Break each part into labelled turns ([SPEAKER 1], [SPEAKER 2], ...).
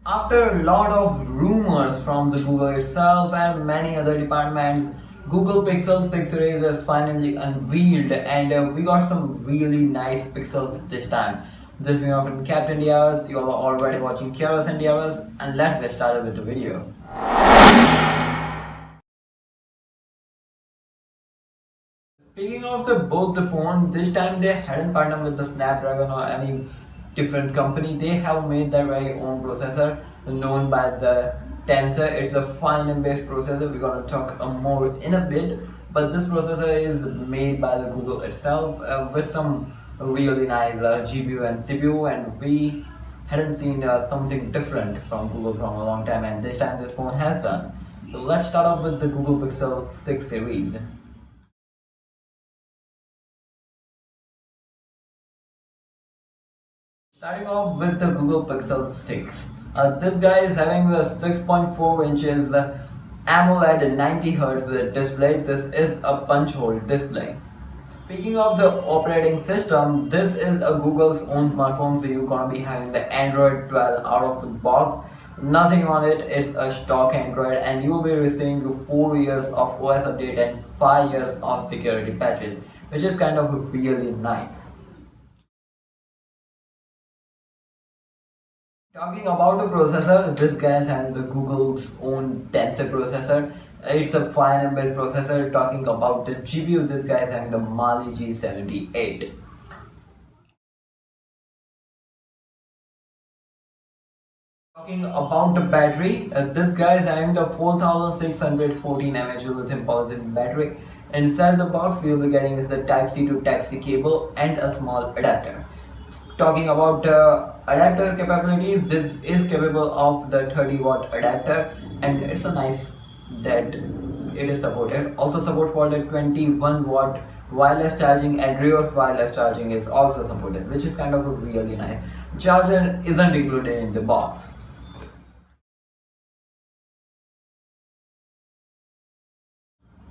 [SPEAKER 1] After a lot of rumors from the Google itself and many other departments, Google Pixel 6 series is finally unveiled, and we got some really nice pixels this time. This video from Captain Diaz, you are already watching Kiaras and Diaz, and let's get started with the video. Speaking of both the phone, this time they hadn't partnered with the Snapdragon or any different company. They have made their very own processor known by the tensor. It's a fine based processor. We're gonna talk more in a bit, but this processor is made by the Google itself with some really nice GPU and CPU, and we hadn't seen something different from Google from a long time, and this time this phone has done. So let's start off with the Google Pixel 6 series. Starting off with the Google Pixel 6. This guy is having the 6.4 inches AMOLED 90Hz display. This is a punch hole display. Speaking of the operating system, this is a Google's own smartphone, so you're gonna be having the Android 12 out of the box. Nothing on it, it's a stock Android, and you will be receiving 4 years of OS update and 5 years of security patches, which is kind of really nice. Talking about the processor, this guy is having the Google's own tensor processor. It's a fine based processor. Talking about the GPU, this guy is having the Mali G78. Talking about the battery, this guy is having the 4614 mAh lithium polyethylene battery. Inside the box, you'll be getting is the Type-C to Type-C cable and a small adapter. Talking about adapter capabilities, this is capable of the 30-watt adapter, and it's a nice that it is supported. Also support for the 21-watt wireless charging, and reverse wireless charging is also supported, which is kind of a really nice. Charger isn't included in the box.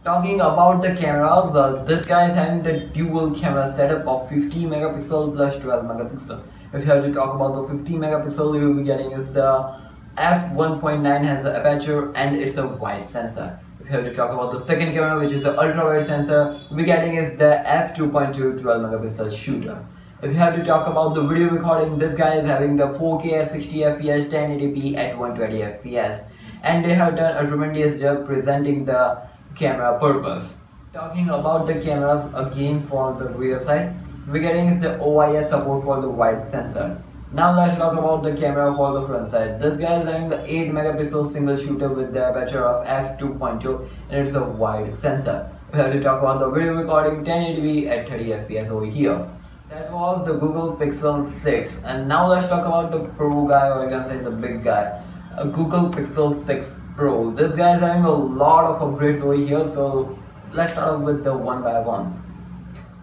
[SPEAKER 1] Talking about the cameras, this guy is having the dual camera setup of 50 megapixel plus 12 megapixel. If you have to talk about the 50 megapixel, you will be getting is the f1.9 has the aperture and it's a wide sensor. If you have to talk about the second camera, which is the ultra wide sensor, you'll be getting is the f2.2 12 megapixel shooter. If you have to talk about the video recording, this guy is having the 4K at 60 fps, 1080p at 120 fps, and they have done a tremendous job presenting the camera purpose. Talking about the cameras again for the rear side, we're getting is the OIS support for the wide sensor. Now let's talk about the camera for the front side. This guy is having the 8 megapixel single shooter with the aperture of f2.2, and it's a wide sensor. We have to talk about the video recording 1080p at 30 fps over here. That was the Google Pixel 6, and now let's talk about the Pro guy, or I can say the big guy, a Google Pixel 6 Pro. This guy is having a lot of upgrades over here, so let's start off with the one by one.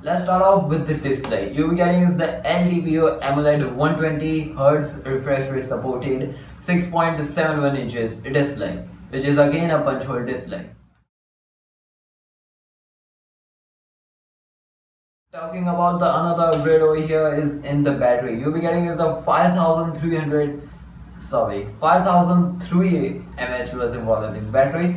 [SPEAKER 1] Let's start off with the display. You'll be getting is the LTPO AMOLED 120Hz refresh rate supported 6.71 inches display, which is again a punch hole display. Talking about the another upgrade over here is in the battery. You'll be getting is the 5303 mAh lithium polyethylene battery.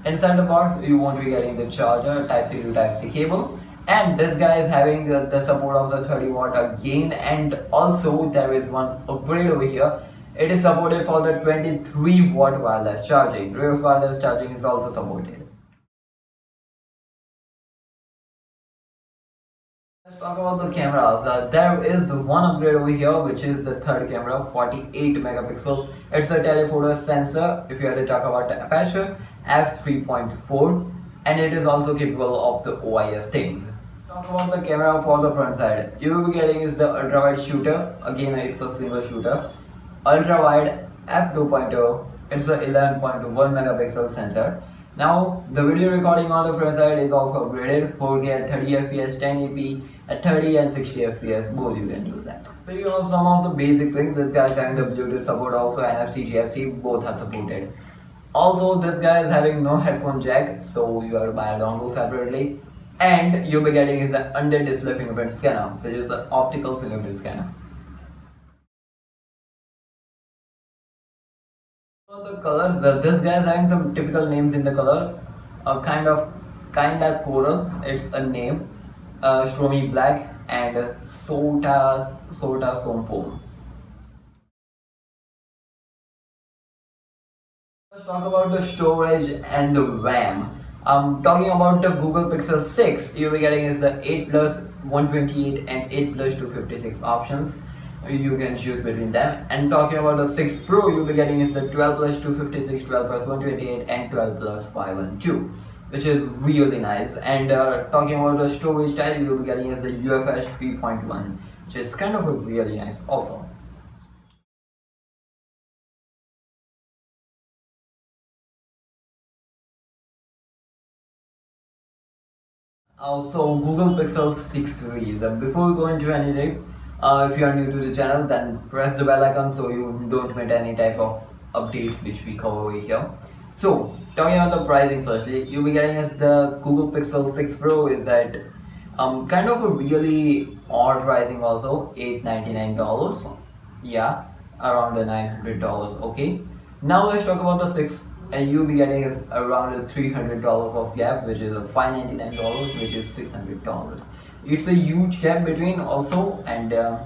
[SPEAKER 1] Inside the box, you won't be getting the charger, Type-C to Type-C cable, and this guy is having the support of the 30-watt again, and also there is one upgrade over here. It is supported for the 23-watt wireless charging. Reverse wireless charging is also supported. Let's talk about the cameras. There is one upgrade over here, which is the third camera, 48 megapixel. It's a telephoto sensor. If you have to talk about the aperture, f3.4, and it is also capable of the OIS things. Talk about the camera for the front side. You will be getting is the ultra wide shooter. Again, it's a single shooter. Ultra wide f2.0. It's a 11.1 megapixel sensor. Now the video recording on the front side is also upgraded, 4K at 30 fps, 1080p at 30 and 60 fps, both you can do that. Speaking of some of the basic things, this guy is having the Bluetooth support, also NFC, GFC, both are supported. Also, this guy is having no headphone jack, so you have to buy a dongle separately. And you'll be getting is the under display fingerprint scanner, which is the optical fingerprint scanner. For the colors, this guy is having some typical names in the color. A kinda coral. It's a name. Stormy black and Sota foam. Let's talk about the storage and the RAM. Talking about the Google Pixel 6, you'll be getting is the 8 plus 128 and 8 plus 256 options. You can choose between them. And talking about the 6 Pro, you'll be getting is the 12 plus 256, 12 plus 128 and 12 plus 512, which is really nice. And talking about the storage type, you'll be getting is the UFS 3.1, which is kind of a really nice also. Also, Google Pixel 6 series. Before we go into anything, if you are new to the channel, then press the bell icon so you don't miss any type of updates which we cover over here. So, talking about the pricing firstly, you'll be getting as the Google Pixel 6 Pro is at kind of a really odd pricing also, $899. Yeah, around the $900. Okay. Now let's talk about the 6, and you'll be getting around $300 of gap, which is $599, which is $600. It's a huge gap between also, and the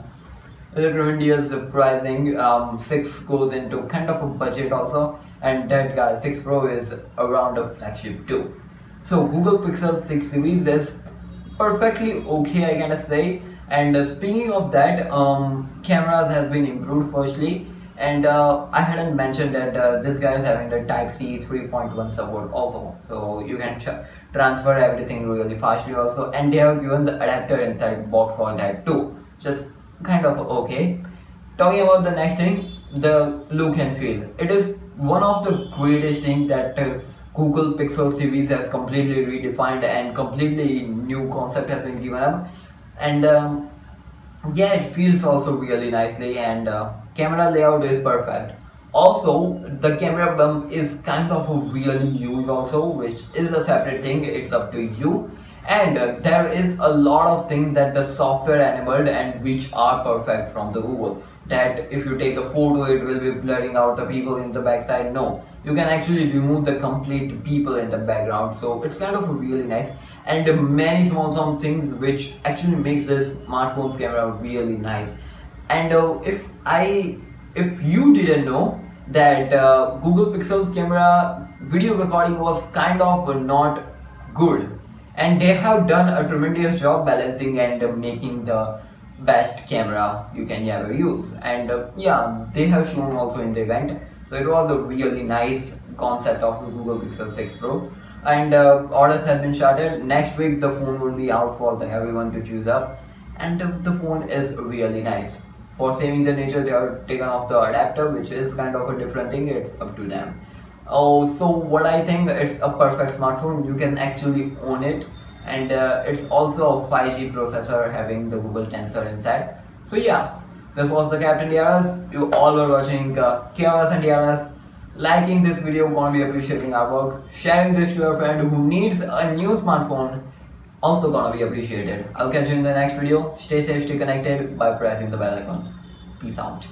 [SPEAKER 1] tremendous pricing. 6 goes into kind of a budget also, and that guy 6 Pro is around a flagship too. So Google Pixel 6 series is perfectly okay, I gotta say. And speaking of that, cameras has been improved firstly. And I hadn't mentioned that this guy is having the Type-C 3.1 support also, so you can transfer everything really fastly also. And they have given the adapter inside box for that too, just kind of okay. Talking about the next thing, the look and feel. It is one of the greatest things that Google Pixel series has completely redefined, and completely new concept has been given up. And yeah, it feels also really nicely, and camera layout is perfect. Also, the camera bump is kind of a really huge also, which is a separate thing, it's up to you. And there is a lot of things that the software enabled and which are perfect from the Google, that if you take a photo it will be blurring out the people in the backside. No, you can actually remove the complete people in the background, so it's kind of really nice. And many small things which actually makes this smartphone's camera really nice. And if you didn't know that Google Pixel's camera video recording was kind of not good, and they have done a tremendous job balancing and making the best camera you can ever use. And yeah, they have shown also in the event, so it was a really nice concept of the Google Pixel 6 Pro. And orders have been started. Next week the phone will be out for everyone to choose up, and the phone is really nice. For saving the nature, they have taken off the adapter, which is kind of a different thing, it's up to them. Oh, so what I think, it's a perfect smartphone, you can actually own it. And it's also a 5G processor having the Google Tensor inside. So yeah, this was the Captain DRS. You all were watching KRS and DRS. Liking this video, gonna be appreciating our work. Sharing this to your friend who needs a new smartphone, also gonna be appreciated. I'll catch you in the next video. Stay safe, stay connected by pressing the bell icon. Peace out.